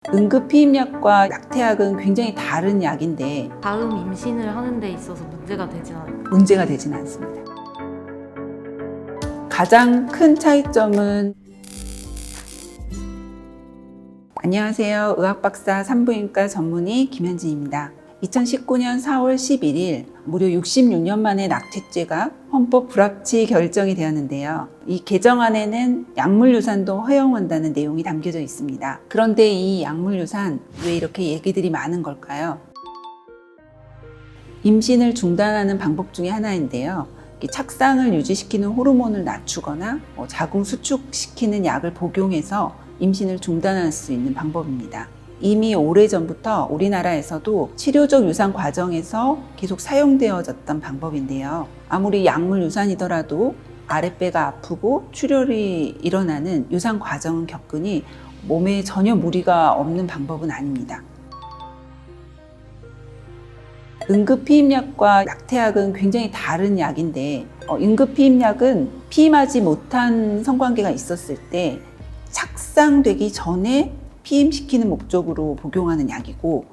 응급피임약과 낙태약은 굉장히 다른 약인데 다음 임신을 하는 데 있어서 문제가 되진 않아요. 문제가 되지는 않습니다. 가장 큰 차이점은 안녕하세요. 의학박사 산부인과 전문의 김현진입니다. 2019년 4월 11일 무려 66년 만에 낙태죄가 헌법 불합치 결정이 되었는데요. 이 개정안에는 약물유산도 허용한다는 내용이 담겨져 있습니다. 그런데 이 약물유산 왜 이렇게 얘기들이 많은 걸까요? 임신을 중단하는 방법 중에 하나인데요. 착상을 유지시키는 호르몬을 낮추거나 자궁 수축시키는 약을 복용해서 임신을 중단할 수 있는 방법입니다. 이미 오래전부터 우리나라에서도 치료적 유산 과정에서 계속 사용되어졌던 방법인데요. 아무리 약물 유산이더라도 아랫배가 아프고 출혈이 일어나는 유산 과정은 겪으니 몸에 전혀 무리가 없는 방법은 아닙니다. 응급피임약과 낙태약은 굉장히 다른 약인데 응급피임약은 피임하지 못한 성관계가 있었을 때 착상되기 전에 피임시키는 목적으로 복용하는 약이고,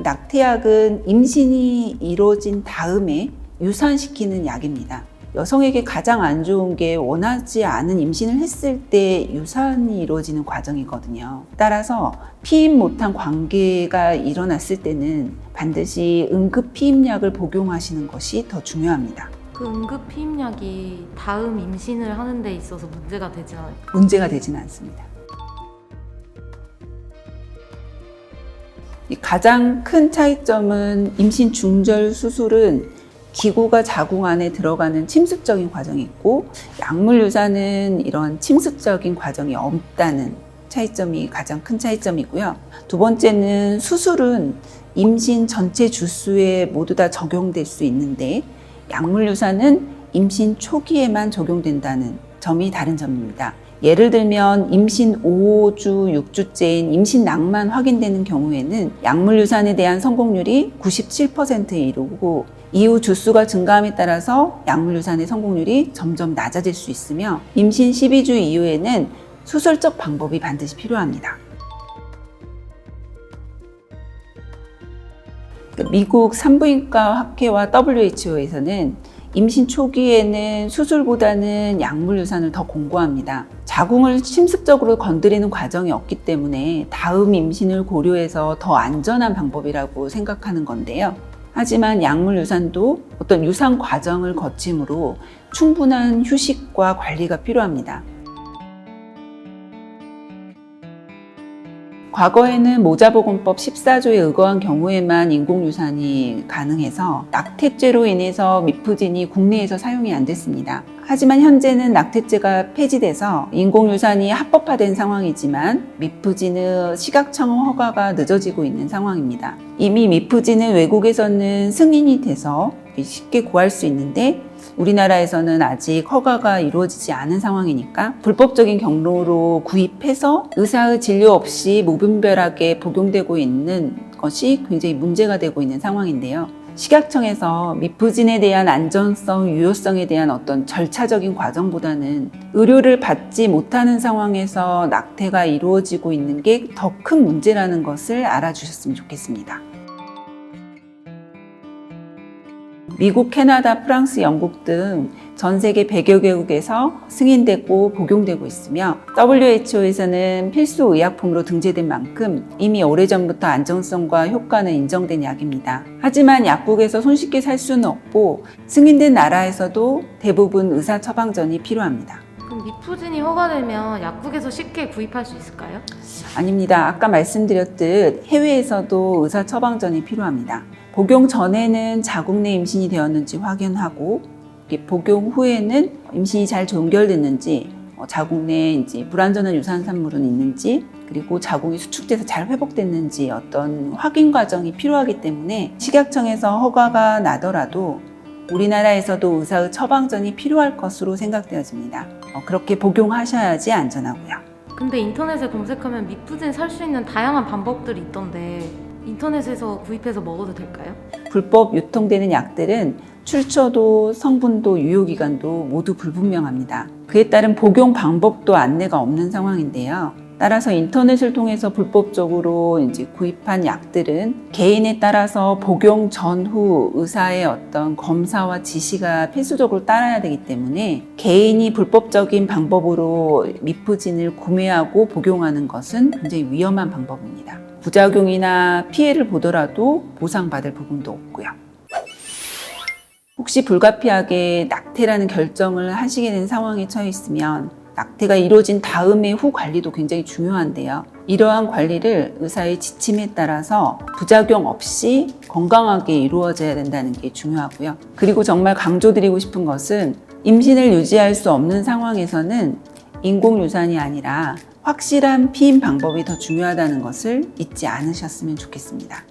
낙태약은 임신이 이루어진 다음에 유산시키는 약입니다. 여성에게 가장 안 좋은 게 원하지 않은 임신을 했을 때 유산이 이루어지는 과정이거든요. 따라서 피임 못한 관계가 일어났을 때는 반드시 응급피임약을 복용하시는 것이 더 중요합니다. 그 응급피임약이 다음 임신을 하는 데 있어서 문제가 되진 않아요. 문제가 되지는 않습니다. 가장 큰 차이점은 임신 중절 수술은 기구가 자궁 안에 들어가는 침습적인 과정이 있고, 약물 유산은 이런 침습적인 과정이 없다는 차이점이 가장 큰 차이점이고요. 두 번째는 수술은 임신 전체 주수에 모두 다 적용될 수 있는데, 약물 유산은 임신 초기에만 적용된다는 점이 다른 점입니다. 예를 들면 임신 5주, 6주째인 임신낭만 확인되는 경우에는 약물 유산에 대한 성공률이 97%에 이르고, 이후 주수가 증가함에 따라서 약물 유산의 성공률이 점점 낮아질 수 있으며, 임신 12주 이후에는 수술적 방법이 반드시 필요합니다. 미국 산부인과 학회와 WHO에서는 임신 초기에는 수술보다는 약물 유산을 더 권고합니다. 자궁을 침습적으로 건드리는 과정이 없기 때문에 다음 임신을 고려해서 더 안전한 방법이라고 생각하는 건데요. 하지만 약물 유산도 어떤 유산 과정을 거침으로 충분한 휴식과 관리가 필요합니다. 과거에는 모자보건법 14조에 의거한 경우에만 인공유산이 가능해서 낙태죄로 인해서 미프진이 국내에서 사용이 안 됐습니다. 하지만 현재는 낙태죄가 폐지돼서 인공유산이 합법화된 상황이지만 미프진의 시각청원 허가가 늦어지고 있는 상황입니다. 이미 미프진은 외국에서는 승인이 돼서 쉽게 구할 수 있는데 우리나라에서는 아직 허가가 이루어지지 않은 상황이니까 불법적인 경로로 구입해서 의사의 진료 없이 무분별하게 복용되고 있는 것이 굉장히 문제가 되고 있는 상황인데요. 식약청에서 미프진에 대한 안전성, 유효성에 대한 어떤 절차적인 과정보다는 의료를 받지 못하는 상황에서 낙태가 이루어지고 있는 게 더 큰 문제라는 것을 알아주셨으면 좋겠습니다. 미국, 캐나다, 프랑스, 영국 등 전 세계 100여 개국에서 승인되고 복용되고 있으며 WHO에서는 필수 의약품으로 등재된 만큼 이미 오래전부터 안정성과 효과는 인정된 약입니다. 하지만 약국에서 손쉽게 살 수는 없고 승인된 나라에서도 대부분 의사 처방전이 필요합니다. 그럼 미프진이 허가되면 약국에서 쉽게 구입할 수 있을까요? 아닙니다. 아까 말씀드렸듯 해외에서도 의사 처방전이 필요합니다. 복용 전에는 자궁 내 임신이 되었는지 확인하고 복용 후에는 임신이 잘 종결됐는지, 자궁 내에 불완전한 유산산물은 있는지, 그리고 자궁이 수축돼서 잘 회복됐는지 어떤 확인 과정이 필요하기 때문에 식약청에서 허가가 나더라도 우리나라에서도 의사의 처방전이 필요할 것으로 생각되어집니다. 그렇게 복용하셔야지 안전하고요. 근데 인터넷에 검색하면 미프진 살 수 있는 다양한 방법들이 있던데 인터넷에서 구입해서 먹어도 될까요? 불법 유통되는 약들은 출처도 성분도 유효기간도 모두 불분명합니다. 그에 따른 복용 방법도 안내가 없는 상황인데요. 따라서 인터넷을 통해서 불법적으로 이제 구입한 약들은 개인에 따라서 복용 전후 의사의 어떤 검사와 지시가 필수적으로 따라야 되기 때문에 개인이 불법적인 방법으로 미프진을 구매하고 복용하는 것은 굉장히 위험한 방법입니다. 부작용이나 피해를 보더라도 보상받을 부분도 없고요. 혹시 불가피하게 낙태라는 결정을 하시게 된 상황에 처해 있으면 낙태가 이루어진 다음의 후 관리도 굉장히 중요한데요. 이러한 관리를 의사의 지침에 따라서 부작용 없이 건강하게 이루어져야 된다는 게 중요하고요. 그리고 정말 강조드리고 싶은 것은 임신을 유지할 수 없는 상황에서는 인공유산이 아니라 확실한 피임 방법이 더 중요하다는 것을 잊지 않으셨으면 좋겠습니다.